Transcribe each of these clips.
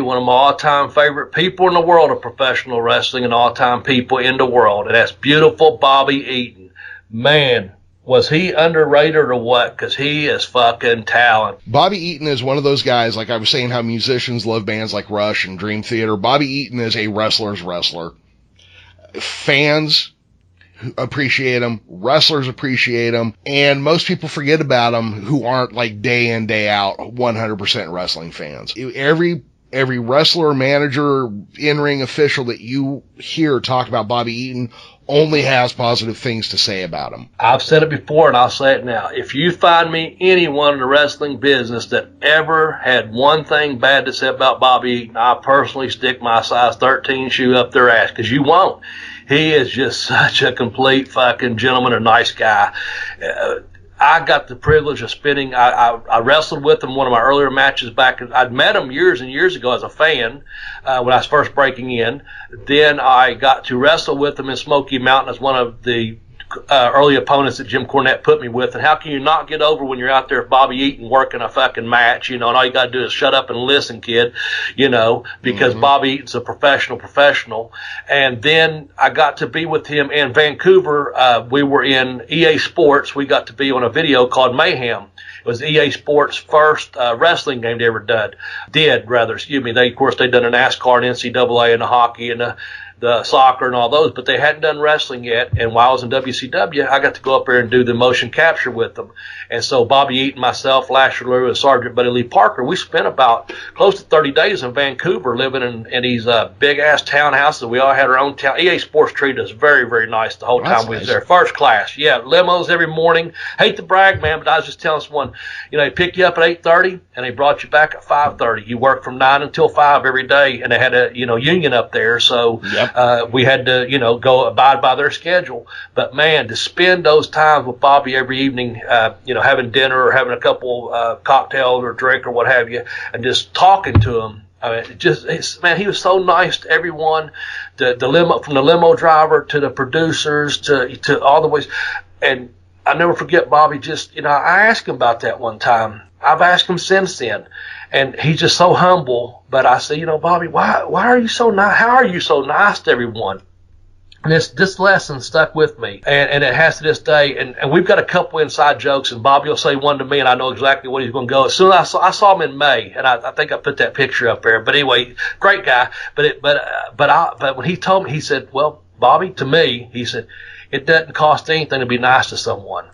one of my all-time favorite people in the world of professional wrestling and all-time people in the world, and that's beautiful Bobby Eaton. Man, was he underrated or what? Because he is fucking talent. Bobby Eaton is one of those guys, like I was saying how musicians love bands like Rush and Dream Theater. Bobby Eaton is a wrestler's wrestler. Fans appreciate him, wrestlers appreciate him, and most people forget about him who aren't like day in, day out 100% wrestling fans. Every wrestler, manager, in-ring official that you hear talk about Bobby Eaton only has positive things to say about him. I've said it before and I'll say it now. If you find me anyone in the wrestling business that ever had one thing bad to say about Bobby Eaton, I personally stick my size 13 shoe up their ass, because you won't. He is just such a complete fucking gentleman, a nice guy. I got the privilege of spending, I wrestled with him one of my earlier matches back. I'd met him years and years ago as a fan when I was first breaking in. Then I got to wrestle with him in Smoky Mountain as one of the early opponents that Jim Cornette put me with. And how can you not get over when you're out there with Bobby Eaton working a fucking match, and all you got to do is shut up and listen, kid, because Bobby Eaton's a professional. And then I got to be with him in Vancouver. We were in EA Sports. We got to be on a video called Mayhem. It was EA Sports' first wrestling game they ever did. Of course, they'd done a NASCAR and NCAA and the hockey and the soccer and all those, but they hadn't done wrestling yet. And while I was in WCW, I got to go up there and do the motion capture with them. And so Bobby Eaton, myself, Lasher Lou, and Sergeant Buddy Lee Parker, we spent about close to 30 days in Vancouver living in these big-ass townhouses. We all had our own town. EA Sports treated us very, very nice the whole time we was there. First class. Yeah, limos every morning. Hate to brag, man, but I was just telling someone, they picked you up at 8:30, and they brought you back at 5:30. You worked from 9 until 5 every day, and they had a, union up there, so we had to, go abide by their schedule. But, man, to spend those times with Bobby every evening, having dinner or having a couple cocktails or drink or what have you, and just talking to him. I mean, he was so nice to everyone, the limo, from the limo driver to the producers to all the ways. And I never forget Bobby. I asked him about that one time. I've asked him since then, and he's just so humble. But I say, Bobby, why are you so nice? How are you so nice to everyone? And this lesson stuck with me, and it has to this day. And we've got a couple inside jokes, and Bobby will say one to me, and I know exactly what he's going to go. As soon as I saw him in May, and I think I put that picture up there. But anyway, great guy. But when he told me, he said, "Well, Bobby, to me," he said, "it doesn't cost anything to be nice to someone."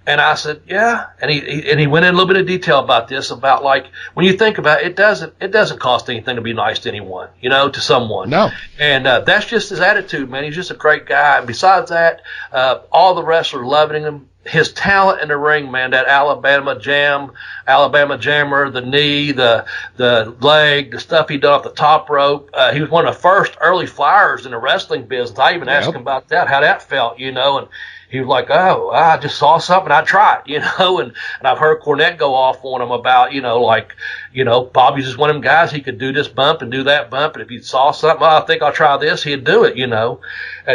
And I said, yeah. And he went in a little bit of detail about this, about like, when you think about it, it doesn't cost anything to be nice to anyone, to someone. No. And that's just his attitude, man. He's just a great guy. And besides that, all the wrestlers loving him. His talent in the ring, man, that Alabama jammer, the knee, the leg, the stuff he done off the top rope. He was one of the first early flyers in the wrestling business. I even asked him about that, how that felt, and he was like, "Oh, I just saw something, I tried," and I've heard Cornette go off on him about, Bobby's just one of them guys, he could do this bump and do that bump, and if he saw something, I think I'll try this, he'd do it,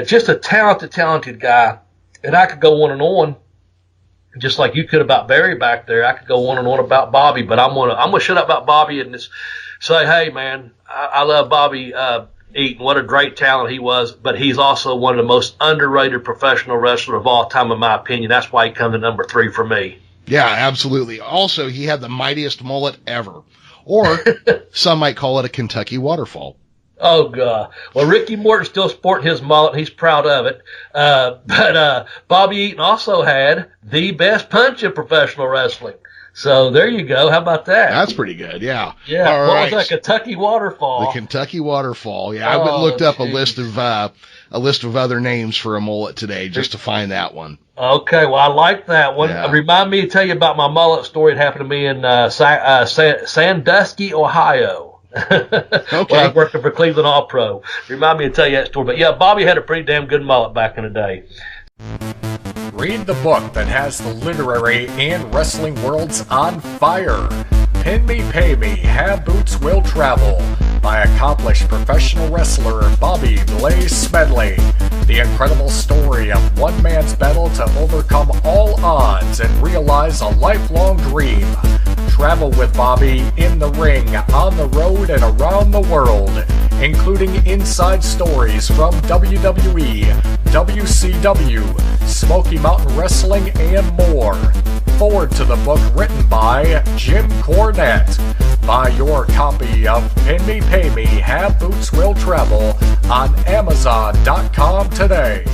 just a talented guy. And I could go on and on, just like you could about Barry back there. I could go on and on about Bobby, but I'm gonna shut up about Bobby and just say, hey, man, I love Bobby Eaton. What a great talent he was, but he's also one of the most underrated professional wrestlers of all time, in my opinion. That's why he comes to number 3 for me. Yeah, absolutely. Also, he had the mightiest mullet ever, or some might call it a Kentucky waterfall. Oh, God. Well, Ricky Morton's still sporting his mullet. He's proud of it. But Bobby Eaton also had the best punch in professional wrestling. So there you go. How about that? That's pretty good, yeah. Yeah, all what right. was that, Kentucky Waterfall? The Kentucky Waterfall, yeah. I went and looked up a list of other names for a mullet today just to find that one. Okay, well, I like that one. Yeah. Remind me to tell you about my mullet story. It happened to me in Sandusky, Ohio. Okay. When I was working for Cleveland All Pro. Remind me to tell you that story. But yeah, Bobby had a pretty damn good mullet back in the day. Read the book that has the literary and wrestling worlds on fire. Pin Me, Pay Me, Have Boots Will Travel by accomplished professional wrestler Bobby Blaze Smedley. The incredible story of one man's battle to overcome all odds and realize a lifelong dream. travel with Bobby in the ring, on the road, and around the world, including inside stories from WWE, WCW, Smoky Mountain Wrestling, and more. Forward to the book written by Jim Cornette. Buy your copy of Pin Me, Pay Me, Have Boots Will Travel on Amazon.com today.